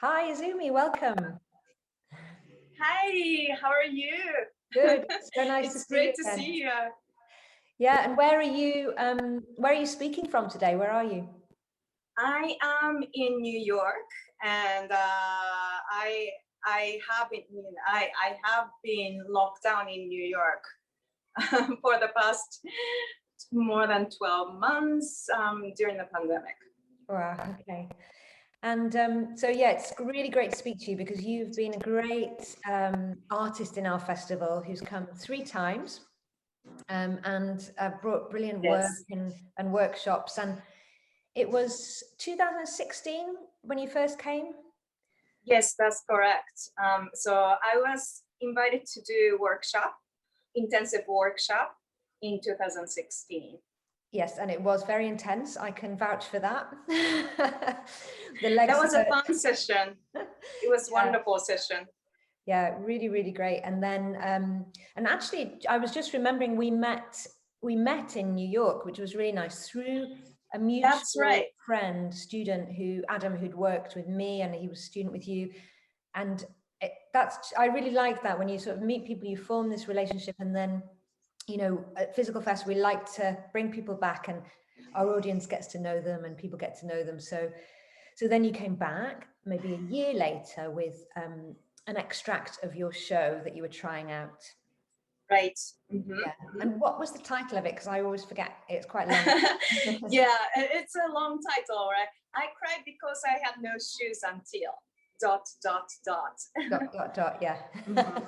Hi, Izumi, welcome. Hi, how are you? Good. It's so nice to It's see you great to again. see you. Yeah, and where are you speaking from today? Where are you? I am in New York, and I have been locked down in New York for the past more than 12 months during the pandemic. Wow, okay. And so yeah, it's really great to speak to you because you've been a great artist in our festival who's come 3 times and brought brilliant work Yes. and workshops. And it was 2016 when you first came? Yes, that's correct. So I was invited to do intensive workshop in 2016. Yes, and it was very intense. I can vouch for that. That was a fun session. It was wonderful session. Yeah, really, really great. And then, and actually, I was just remembering we met in New York, which was really nice through a mutual friend, student Adam, who'd worked with me, and he was a student with you. And I really like that when you sort of meet people, you form this relationship, and then, you know, at Physical Fest, we like to bring people back, and our audience gets to know them, and people get to know them. So then you came back maybe a year later with an extract of your show that you were trying out. Right. Mm-hmm. Yeah. And what was the title of it? Because I always forget. It's quite long. Yeah, it's a long title, right? I cried because I had no shoes until ... Yeah. Mm-hmm.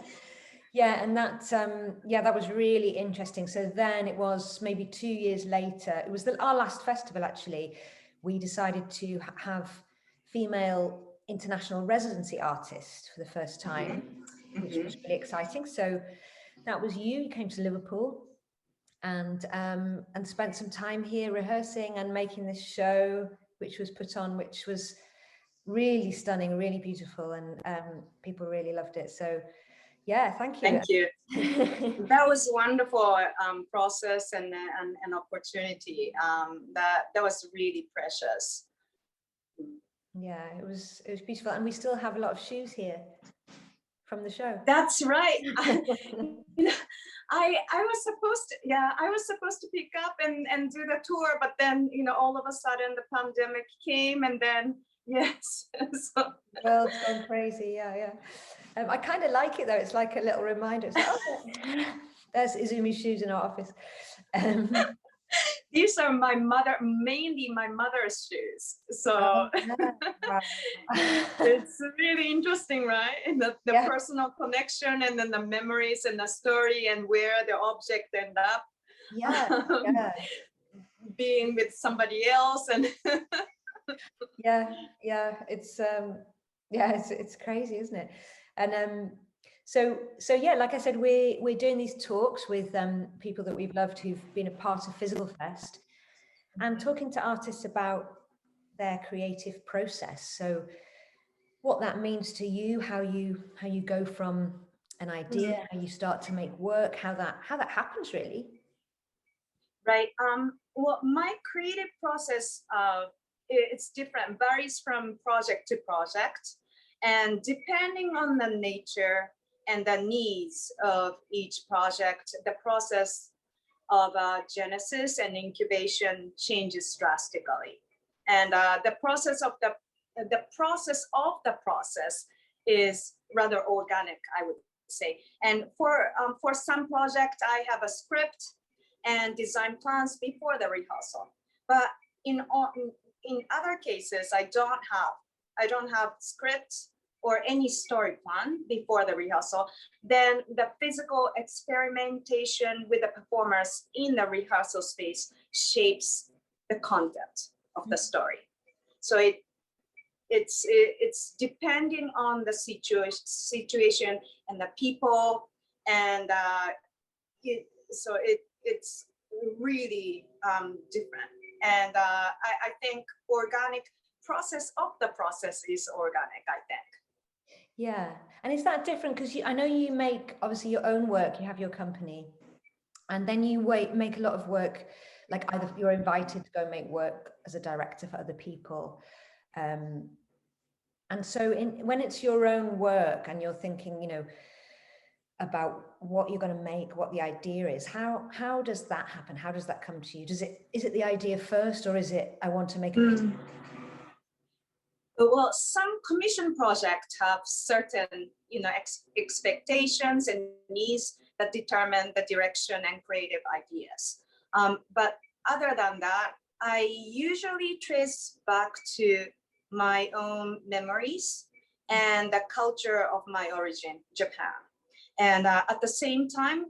Yeah, and that was really interesting. So then it was maybe 2 years later. It was our last festival, actually. We decided to have female international residency artist for the first time, which was really exciting. So that was you came to Liverpool and spent some time here rehearsing and making this show, which was put on, which was really stunning, really beautiful, and people really loved it. So yeah, thank you. Thank you. That was a wonderful process and an opportunity. That was really precious. Yeah, it was beautiful, and we still have a lot of shoes here from the show. That's right. I was supposed to pick up and do the tour, but then, you know, all of a sudden the pandemic came, and then yes. So. The world's gone crazy. Yeah. I kind of like it though. It's like a little reminder. It's like, oh, there's Izumi's shoes in our office. These are mainly my mother's shoes. So it's really interesting, right? And the personal connection, and then the memories and the story, and where the object end up. Yeah. Being with somebody else, and yeah. It's crazy, isn't it? And so yeah, like I said, we're doing these talks with people that we've loved who've been a part of Physical Fest, and talking to artists about their creative process. So what that means to you, how you go from an idea, how you start to make work, how that happens, really. Right. Well, my creative process it's different, varies from project to project, and depending on the nature and the needs of each project, the process of genesis and incubation changes drastically. And the process of the process is rather organic, I would say. And for some project, I have a script and design plans before the rehearsal. But in other cases, I don't have scripts or any story plan before the rehearsal. Then the physical experimentation with the performers in the rehearsal space shapes the content of the story. So it's depending on the situation and the people, and it's really different. And I think organic process of the process is organic, I think. Yeah. And is that different? Because I know you make obviously your own work, you have your company, and then you make a lot of work, like either you're invited to go make work as a director for other people. And so when it's your own work and you're thinking, you know, about what you're going to make, what the idea is, how does that happen? How does that come to you? Is it the idea first, or is it, I want to make a piece? Well, some commission projects have certain, you know, expectations and needs that determine the direction and creative ideas. But other than that, I usually trace back to my own memories and the culture of my origin, Japan. And at the same time,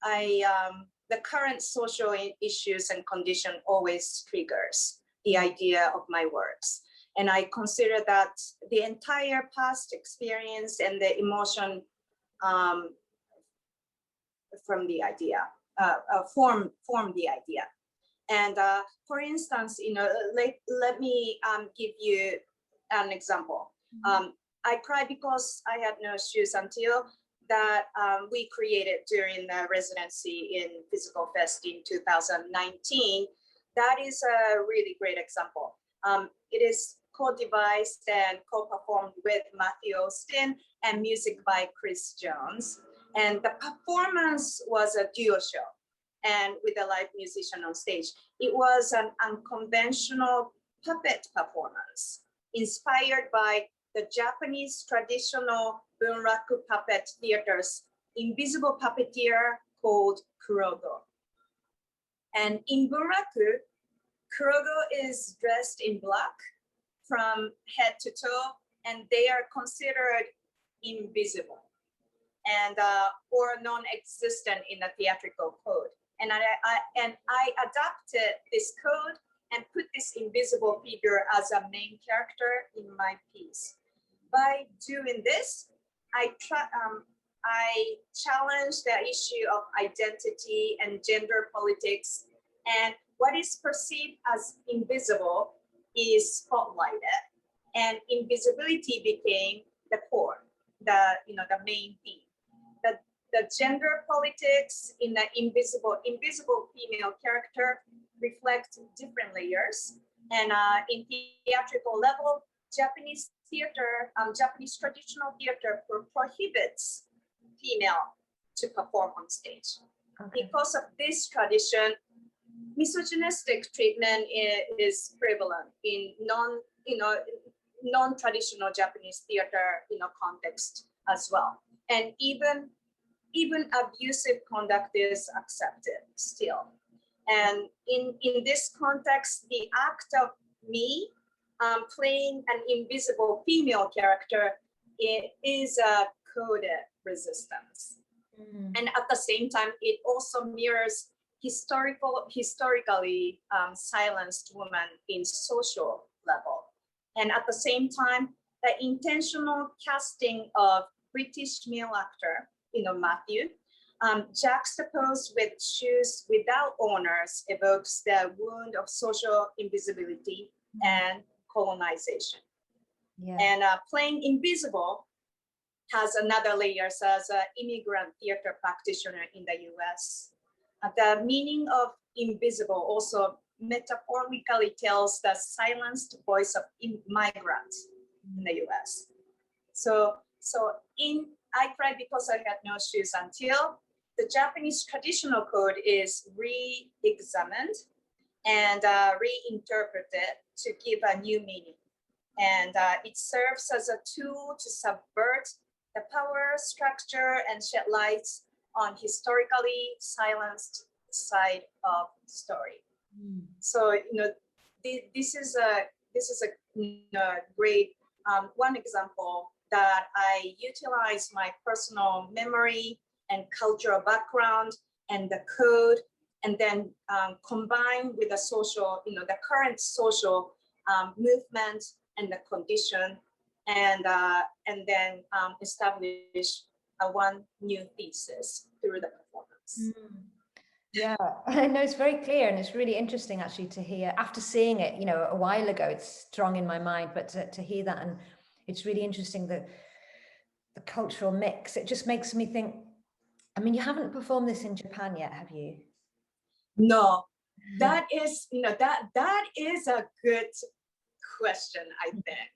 the current social issues and condition always triggers the idea of my works. And I consider that the entire past experience and the emotion from the idea, form the idea. And for instance, you know, let me give you an example. I cried because I had no shoes until that we created during the residency in Physical Fest in 2019. That is a really great example. It is co-devised and co-performed with Matthew Austin and music by Chris Jones. And the performance was a duo show and with a live musician on stage. It was an unconventional puppet performance inspired by the Japanese traditional bunraku puppet theater's invisible puppeteer called Kurogo. And in bunraku, Kurogo is dressed in black from head to toe, and they are considered invisible and or non-existent in the theatrical code. And I adapted this code and put this invisible figure as a main character in my piece. By doing this, I challenge the issue of identity and gender politics, and what is perceived as invisible is spotlighted, and invisibility became the core, the main theme. The gender politics in the invisible female character reflect different layers, and in theatrical level, Japanese theater, Japanese traditional theater prohibits female to perform on stage. Okay. Because of this tradition, misogynistic treatment is prevalent in non-traditional Japanese theater, context as well, and even abusive conduct is accepted still. And in this context, the act of me playing an invisible female character is a coded resistance. And at the same time, it also mirrors historically silenced women in social level. And at the same time, the intentional casting of British male actor, Matthew, juxtaposed with shoes without owners evokes the wound of social invisibility and colonization. Yeah. And playing invisible has another layer as an immigrant theater practitioner in the US. The meaning of invisible also metaphorically tells the silenced voice of migrants in the US. So I cried because I had no shoes until the Japanese traditional code is re-examined and reinterpreted to give a new meaning. And it serves as a tool to subvert the power structure and shed light on historically silenced side of the story. So this is a great one example that I utilize my personal memory and cultural background and the code, and then combine with the social, the current social movement and the condition, and then establish one new thesis through the performance. Yeah, I know, it's very clear, and it's really interesting actually to hear, after seeing it, a while ago. It's strong in my mind, but to hear that, and it's really interesting, the cultural mix. It just makes me think, I mean, you haven't performed this in Japan yet, have you? No, that is, that is a good question, I think.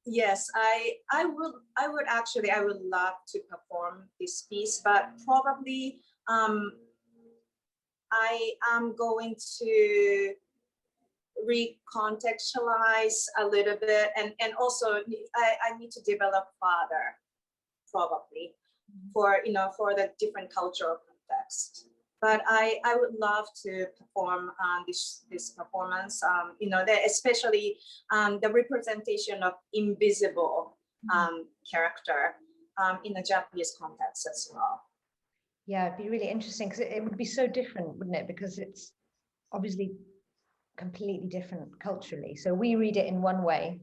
Yes, I would actually, I would love to perform this piece, but probably I am going to recontextualize a little bit, and also I need to develop further, probably, for for the different cultural context. But I would love to perform this performance, especially the representation of invisible character in a Japanese context as well. Yeah, it'd be really interesting because it would be so different, wouldn't it? Because it's obviously completely different culturally. So we read it in one way.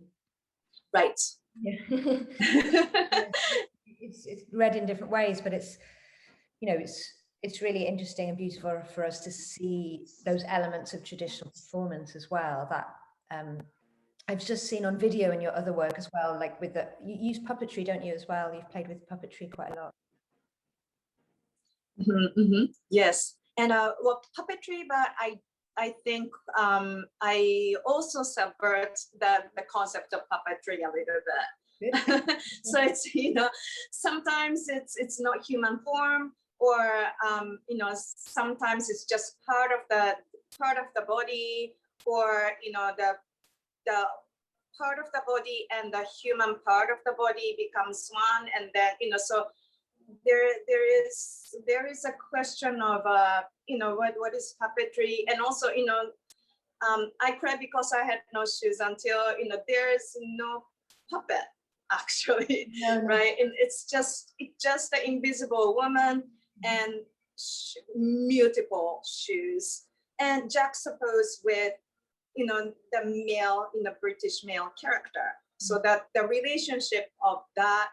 Right. Yeah. It's read in different ways, but it's, it's really interesting and beautiful for us to see those elements of traditional performance as well, that I've just seen on video in your other work as well, like with you use puppetry, don't you, as well? You've played with puppetry quite a lot. Yes, and well, puppetry, but I think I also subvert the concept of puppetry a little bit. So it's sometimes it's not human form, or sometimes it's just part of the body, or the part of the body and the human part of the body becomes one, and then so there is a question of what is puppetry, and also I cried because I had no shoes until there is no puppet actually. No. Right, and it's just the invisible woman and multiple shoes, and juxtaposed with the male, British male character, so that the relationship of that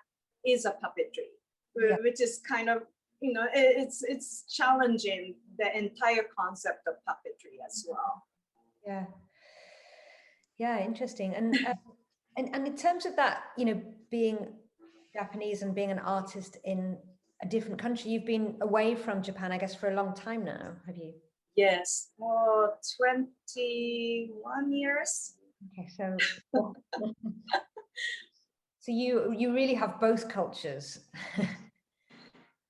is a puppetry. Yeah. Which is kind of, it's challenging the entire concept of puppetry as well. Yeah. Yeah, interesting. And and in terms of that, being Japanese and being an artist in a different country, you've been away from Japan, I guess, for a long time now, have you? Yes, for 21 years. Okay, so so you really have both cultures.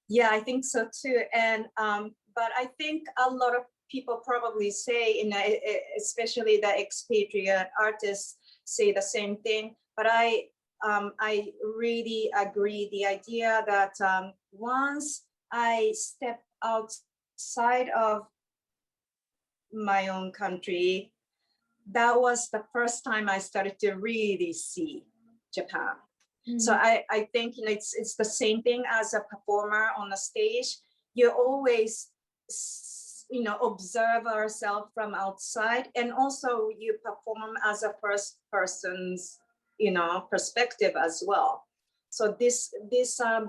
Yeah, I think so too. And but I think a lot of people probably say, especially the expatriate artists say the same thing. But I really agree the idea that once I step outside of my own country, that was the first time I started to really see Japan. So I think it's the same thing as a performer on the stage. You always observe ourselves from outside, and also you perform as a first person's perspective as well. So this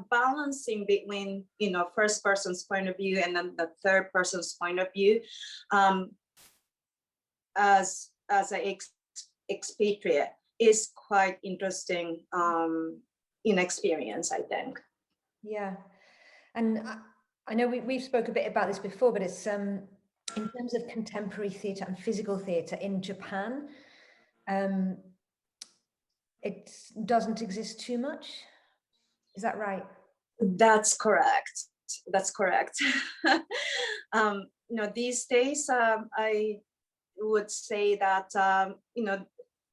balancing between first person's point of view and then the third person's point of view, as an expatriate, is quite interesting in experience, I think. Yeah, and I know we've spoke a bit about this before, but it's in terms of contemporary theatre and physical theatre in Japan, it doesn't exist too much. Is that right? That's correct. That's correct. These days, I would say that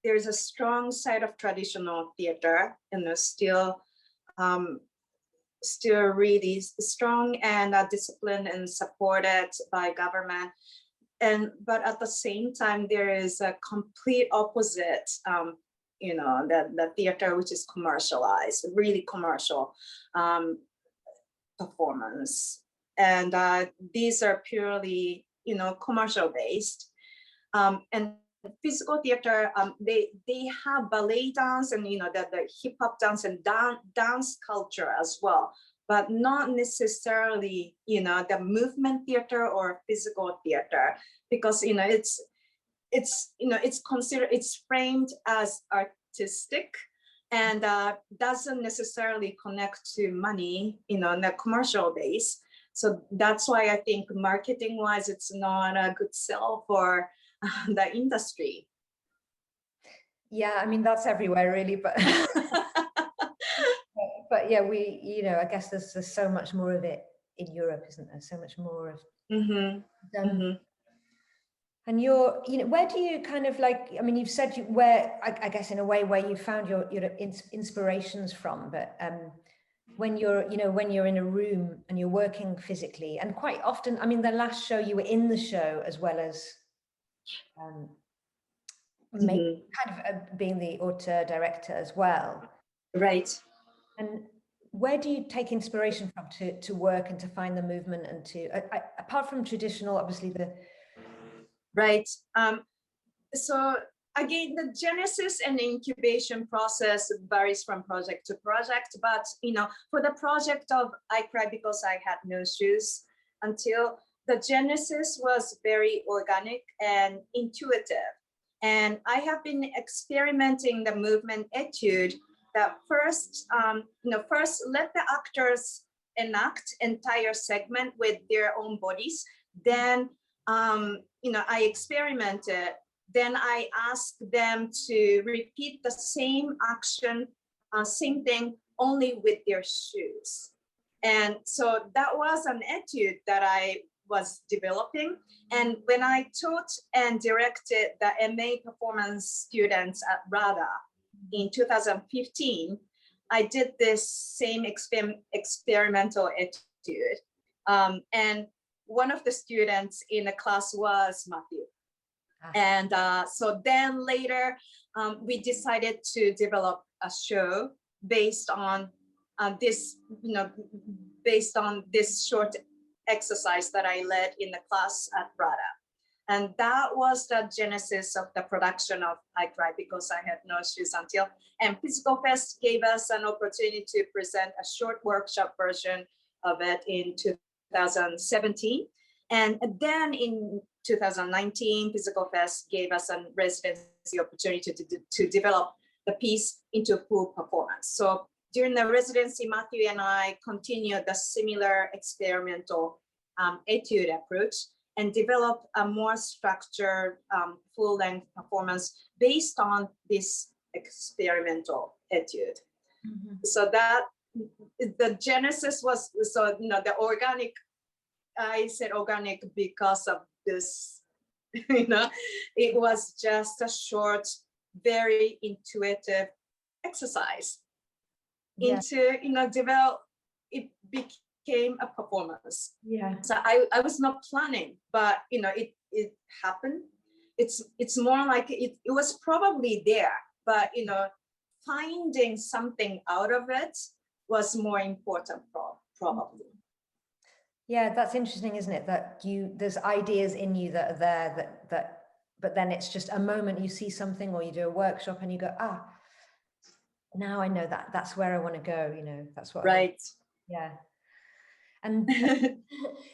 there's a strong side of traditional theater, and still really strong and disciplined and supported by government. But at the same time, there is a complete opposite. The theater which is commercialized, really commercial performance, and these are purely commercial based. And physical theater, they have ballet dance and the hip hop dance and dance culture as well, but not necessarily the movement theater or physical theater, because it's framed as artistic and doesn't necessarily connect to money in the commercial base. So that's why I think marketing wise, it's not a good sell for the industry. Yeah, I mean, that's everywhere really, but but yeah, we, you know, I guess there's so much more of it in Europe, isn't there? So much more of and you're, you know, where do you kind of like, I mean, you've said where, I guess in a way where you found your inspirations from, but when you're, you know, when you're in a room and you're working physically, and quite often, I mean, the last show you were in the show as well as kind of being the auteur director as well. Right. And where do you take inspiration from to work and to find the movement and to, apart from traditional, obviously the... Right. So again, the genesis and incubation process varies from project to project, but, you know, for the project of I Cry Because I Had No Shoes, until the genesis was very organic and intuitive. And I have been experimenting the movement etude that first, you know, first let the actors enact entire segment with their own bodies. Then, you know, I experimented. Then I asked them to repeat the same action, same thing, only with their shoes. And so that was an etude that I was developing. And when I taught and directed the MA performance students at RADA in 2015, I did this same experimental etude. And one of the students in the class was Matthew. And so then later, we decided to develop a show based on this, you know, based on this short exercise that I led in the class at RADA. And that was the genesis of the production of I Cry Because I Had No Shoes Until. And Physical Fest gave us an opportunity to present a short workshop version of it in 2017. And then in 2019, Physical Fest gave us a residency opportunity to develop the piece into a full performance. So during the residency, Matthew and I continued the similar experimental etude approach and developed a more structured full-length performance based on this experimental etude. So that the genesis was, so, you know, the organic, I said organic because of this, you know, it was just a short, very intuitive exercise into, you know, it became a performance. Yeah. So I was not planning, but, you know, it happened. It's more like it was probably there, but, you know, finding something out of it was more important, probably. Yeah, that's interesting, isn't it? That there's ideas in you that are there that but then it's just a moment you see something or you do a workshop and you go, now I know that's where I want to go, you know, that's what right. Yeah. And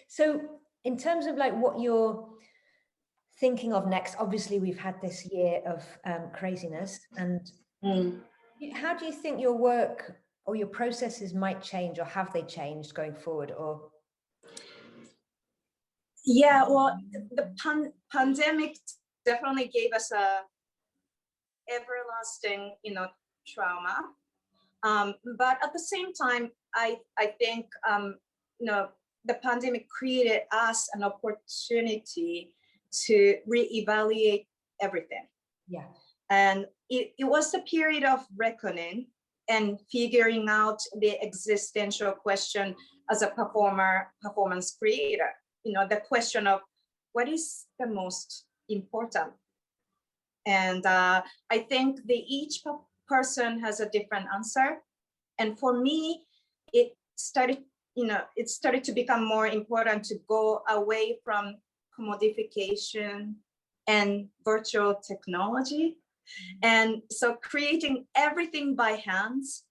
so in terms of like what you're thinking of next, obviously we've had this year of craziness, and how do you think your work or your processes might change, or have they changed going forward? Or yeah, well, the pandemic definitely gave us a everlasting, you know, trauma. But at the same time, I think, you know, the pandemic created us an opportunity to reevaluate everything. Yeah. And it was the period of reckoning and figuring out the existential question as a performance creator. You know, the question of what is the most important. And I think each person has a different answer. And for me, it started to become more important to go away from commodification and virtual technology. And so creating everything by hands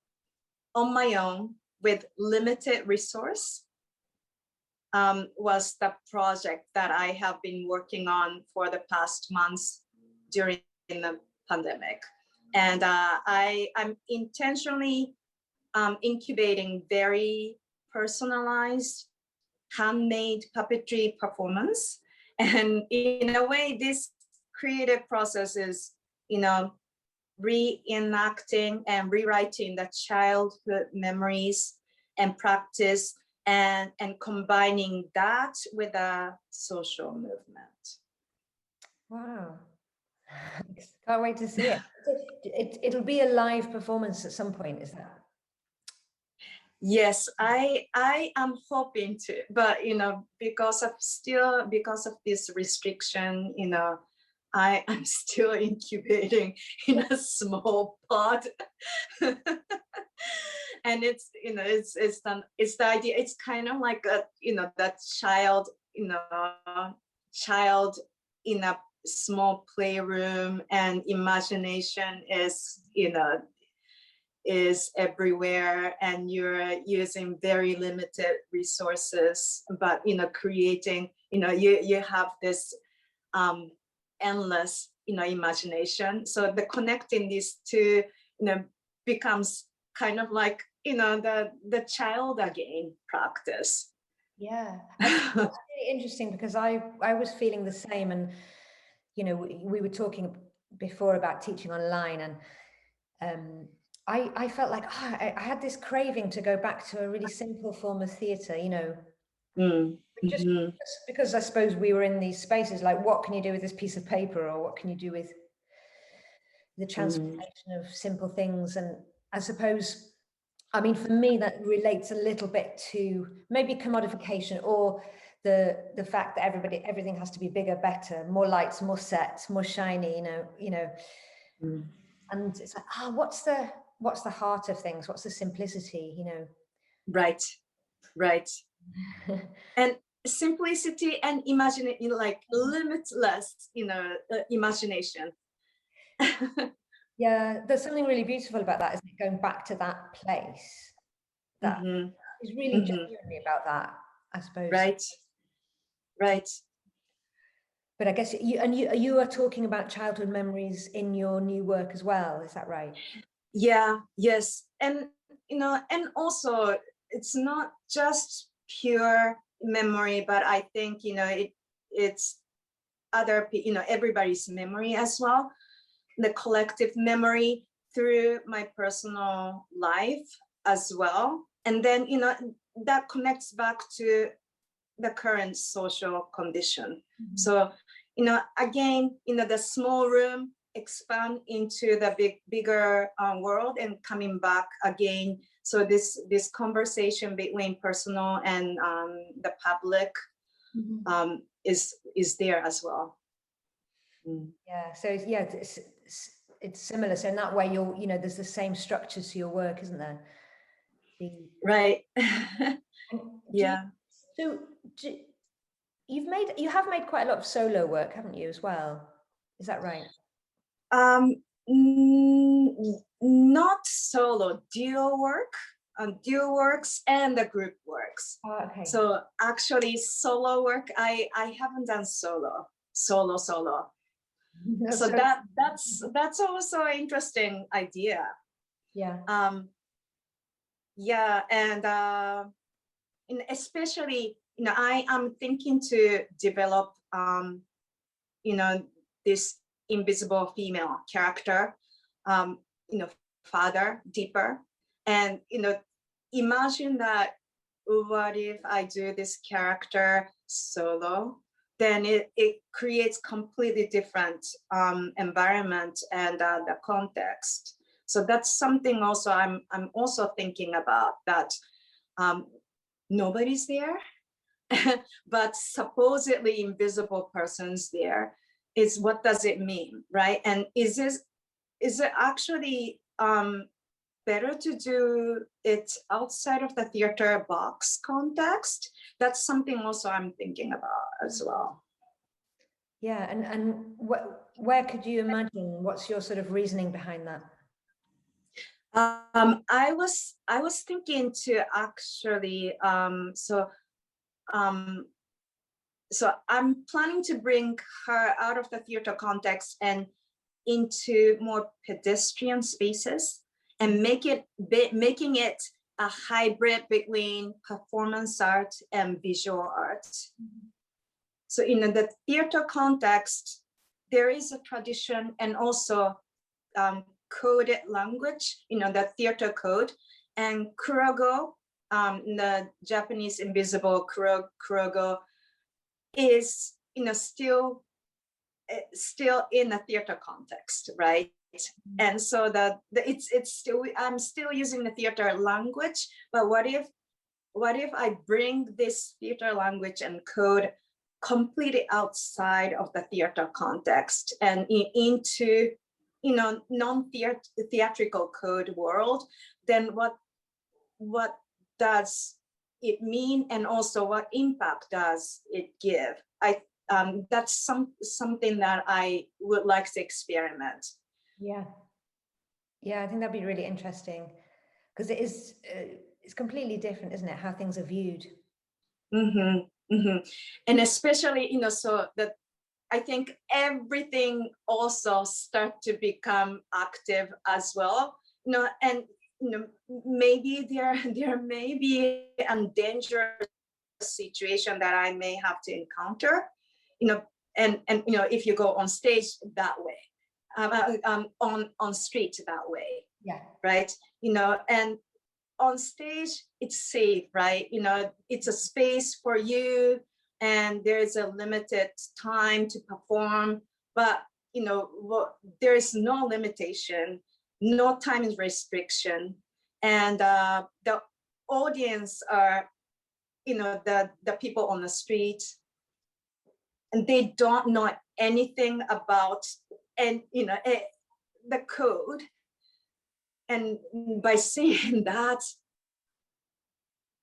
on my own with limited resource was the project that I have been working on for the past months during the pandemic. And I'm intentionally incubating very personalized handmade puppetry performance. And in a way, this creative process is, you know, reenacting and rewriting the childhood memories and practice, and combining that with a social movement. Wow. Can't wait to see it. It'll be a live performance at some point, is that? Yes, I am hoping to, but because of this restriction, I am still incubating in a small pod. And it's the idea. It's kind of like that child in a small playroom, and imagination is everywhere, and you're using very limited resources, but creating, you have this endless imagination. So the connecting these two becomes kind of like the child again practice. Yeah, that's really interesting, because I was feeling the same, and we were talking before about teaching online, and I felt like I had this craving to go back to a really simple form of theatre, just because I suppose we were in these spaces, like, what can you do with this piece of paper, or what can you do with the transformation of simple things? And I suppose, I mean, for me, that relates a little bit to maybe commodification, or the fact that everything has to be bigger, better, more lights, more sets, more shiny, and it's like, what's the heart of things? What's the simplicity, Right. And simplicity and imagination, like limitless, imagination. Yeah, there's something really beautiful about that, isn't it? Going back to that place that is really genuinely about that, I suppose. Right. But I guess you are talking about childhood memories in your new work as well, is that right? Yeah, yes. And and also it's not just pure memory, but I think it's other everybody's memory as well, the collective memory through my personal life as well. And then that connects back to the current social condition. So again, the small room expand into the bigger world, and coming back again. So this conversation between personal and the public is there as well. Yeah, so yeah, it's similar. So in that way, there's the same structures to your work, isn't there? Right. Yeah. So you have made quite a lot of solo work, haven't you, as well? Is that right? Not solo, duo works and the group works. Oh, okay. So actually solo work, I haven't done solo. No, so that's also an interesting idea. Yeah. Yeah, and especially I am thinking to develop this invisible female character, further, deeper, and imagine that, what if I do this character solo? Then it creates completely different environment and the context. So that's something also I'm also thinking about, that nobody's there, but supposedly invisible person's there. Is what does it mean, right? And is it actually better to do it outside of the theater box context? That's something also I'm thinking about as well. Yeah, and where could you imagine? What's your sort of reasoning behind that? I was thinking to actually so I'm planning to bring her out of the theater context and into more pedestrian spaces, and making it a hybrid between performance art and visual art. So in the theater context, there is a tradition, and also coded language, the theater code, and kurogo, the Japanese invisible kurogo, is still in a theater context, right? And so it's still, I'm still using the theater language, but what if I bring this theater language and code completely outside of the theater context and into non-theatrical code world? Then what does it mean, and also what impact does it give? That's something that I would like to experiment. Yeah, I think that'd be really interesting, because it is it's completely different, isn't it, how things are viewed? And especially so that I think everything also start to become active as well, and maybe there may be a dangerous situation that I may have to encounter, and if you go on stage that way, on street that way, yeah, right, and on stage it's safe, right, it's a space for you, and there's a limited time to perform, but there is no limitation, no time restriction, and the audience are the people on the street, and they don't know anything about the code, and by seeing that,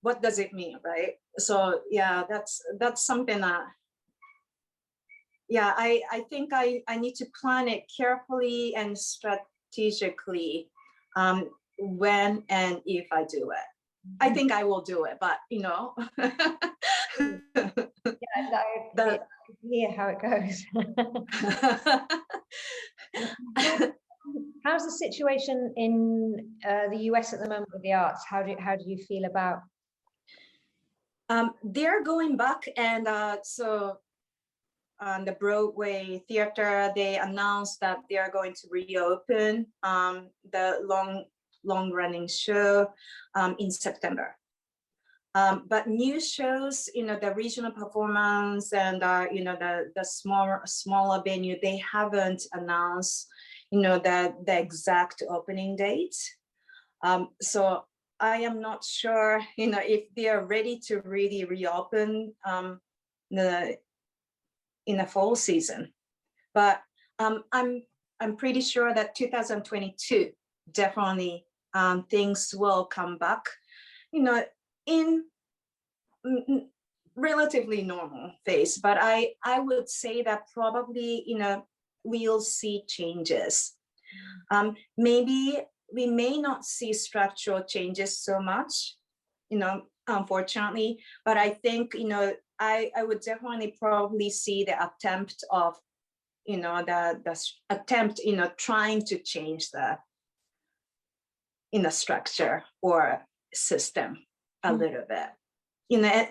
what does it mean, right? So yeah, that's something that, yeah, I think I need to plan it carefully and strategically, when and if I do it. I think I will do it, but yeah, I hear how it goes. How's the situation in the US at the moment with the arts? How do you feel about? They're going back, and so on the Broadway theater, they announced that they are going to reopen the long running show in September. But new shows, the regional performance and the smaller venue, they haven't announced the exact opening date. So I am not sure if they are ready to really reopen in the fall season. But I'm pretty sure that 2022 definitely things will come back, in relatively normal phase. But I would say that probably we'll see changes. Maybe we may not see structural changes so much, unfortunately, but I think I would definitely probably see the attempt of the attempt trying to change the structure or system a little bit,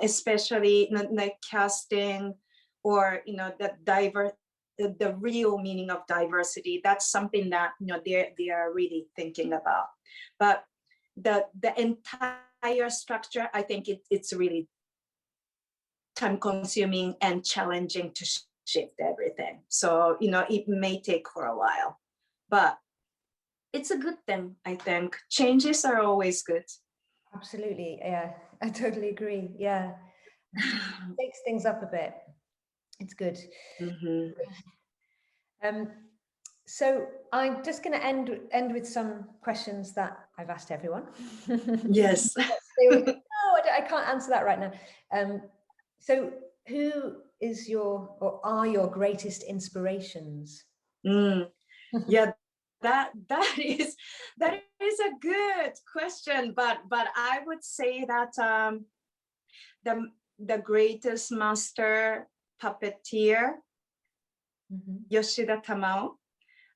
especially the casting, or the real meaning of diversity. That's something that they are really thinking about. But the entire structure, I think it's really time consuming and challenging to shift everything. So it may take for a while, but it's a good thing. I think changes are always good. Absolutely, yeah, I totally agree. Yeah, takes things up a bit. It's good. So I'm just going to end with some questions that I've asked everyone. Yes. No, I can't answer that right now. So who is or are your greatest inspirations? Yeah, that is a good question, but I would say that the greatest master puppeteer, Yoshida Tamao,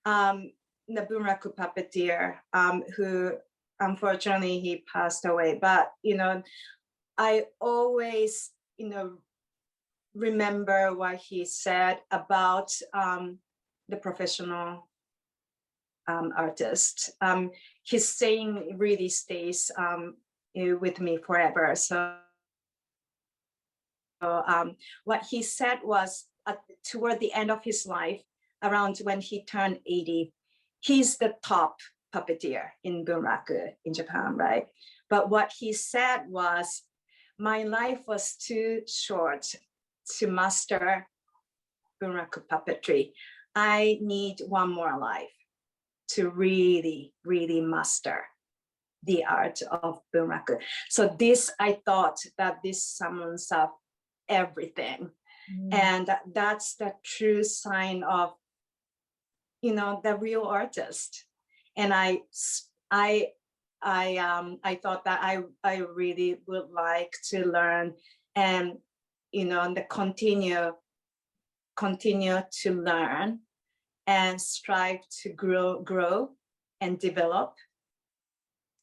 the Bunraku puppeteer, who unfortunately he passed away. But I always remember what he said about the professional artist. His saying really stays with me forever. So what he said was toward the end of his life, around when he turned 80, he's the top puppeteer in bunraku in Japan, right? But what he said was, my life was too short to master bunraku puppetry. I need one more life to really, really master the art of bunraku. So this, I thought that this sums up everything. And that's the true sign of, you know, the real artist. And I thought that I really would like to learn, and, you know, and continue to learn and strive to grow and develop.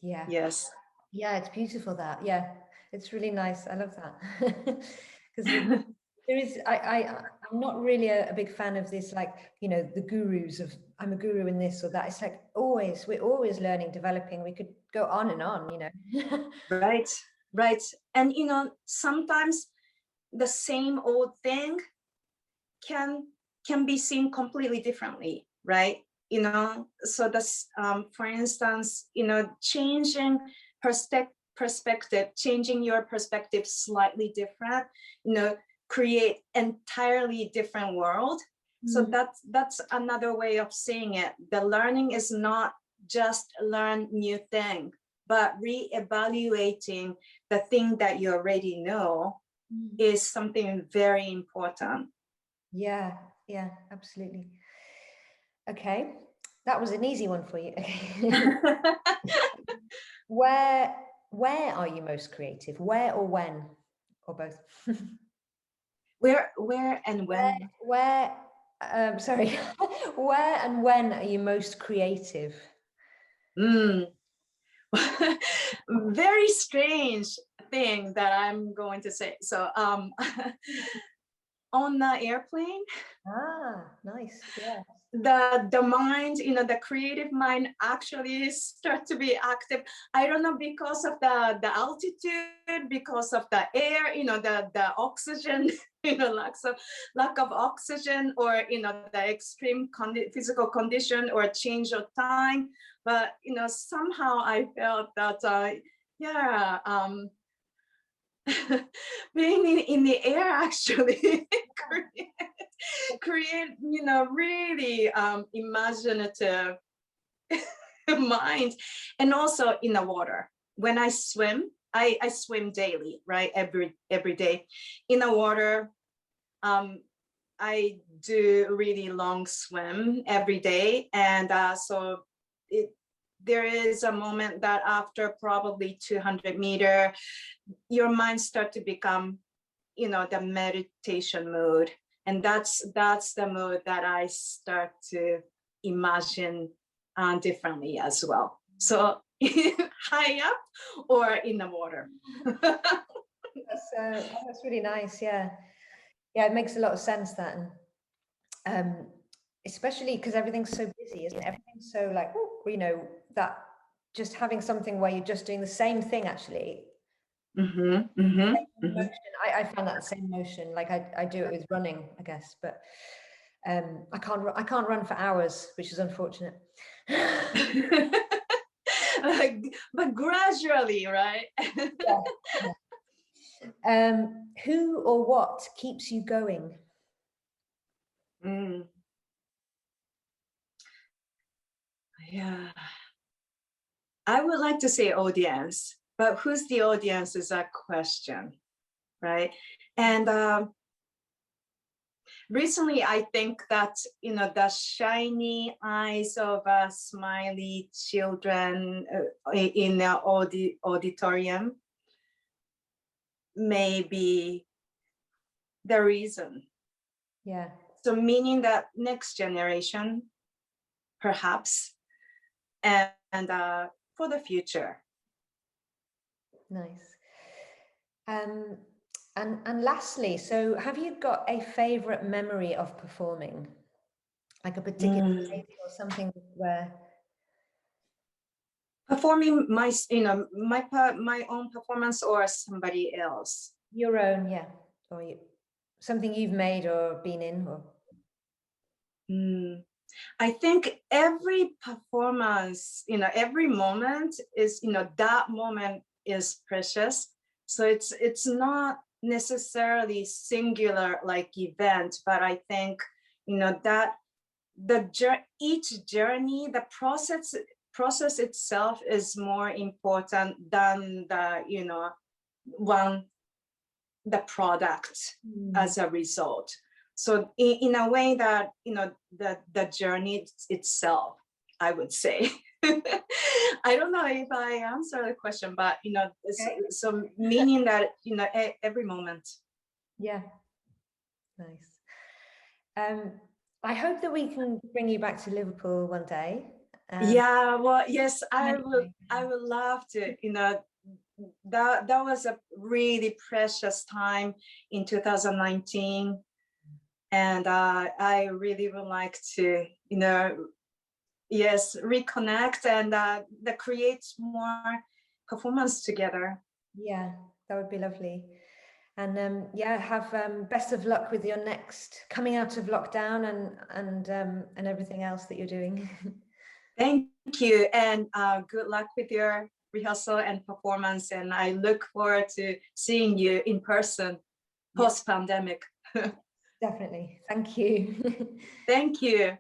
Yeah. Yes. Yeah, it's beautiful that. Yeah, it's really nice. I love that. Because there is, I'm not really a big fan of this, like, you know, the gurus of, I'm a guru in this or that. It's like we're always learning, developing. We could go on and on, you know. Right. And, you know, sometimes the same old thing can be seen completely differently, right? You know, so that's, for instance, you know, changing perspective, changing your perspective slightly different, you know, create entirely different world. So that's another way of seeing it. The learning is not just learn new thing, but re-evaluating the thing that you already know is something very important. Yeah, absolutely. Okay, that was an easy one for you. Okay. Where are you most creative? Where or when, or both? Where and when? Sorry, where and when are you most creative? Very strange thing that I'm going to say. So on the airplane. Nice. Yeah. The mind, you know, the creative mind actually start to be active. I don't know, because of the altitude, because of the air, you know, the oxygen, you know, lack of oxygen, or, you know, the extreme physical condition or change of time. But, you know, somehow I felt that being in the air actually create, you know, really imaginative mind. And also in the water, when I swim, I swim daily, right? Every day in the water. I do really long swim every day, and so there is a moment that after probably 200 meter, your mind start to become, you know, the meditation mode. And that's the mode that I start to imagine differently as well. So high up or in the water. That's really nice. Yeah, it makes a lot of sense, that, and especially because everything's so busy, isn't it? Everything's so like, you know, that just having something where you're just doing the same thing actually. Motion. I find that the same motion. Like I do it with running, I guess, but I can't run for hours, which is unfortunate. But gradually, right? Yeah. Who or what keeps you going? Yeah, I would like to say audience, but who's the audience is a question, right? And recently, I think that, you know, the shiny eyes of smiley children in the auditorium may be the reason. Yeah. So meaning that next generation, perhaps, and for the future. Nice. And lastly, so have you got a favorite memory of performing, like a particular stage or something where Performing my, my own performance or somebody else? Your own, yeah. Or something you've made or been in, or. I think every performance, every moment is, that moment is precious. So it's not necessarily singular like event, but I think, that each journey, the process itself is more important than the, the product as a result. So in a way that, the journey itself, I would say. I don't know if I answer the question, but, Okay. so meaning that, every moment. Yeah, nice. I hope that we can bring you back to Liverpool one day. Yeah, well, yes, I would love to, that was a really precious time in 2019. And I really would like to, yes, reconnect and create more performance together. Yeah, that would be lovely. And yeah, have best of luck with your next coming out of lockdown and everything else that you're doing. Thank you, and good luck with your rehearsal and performance. And I look forward to seeing you in person post-pandemic. Definitely. Thank you. Thank you.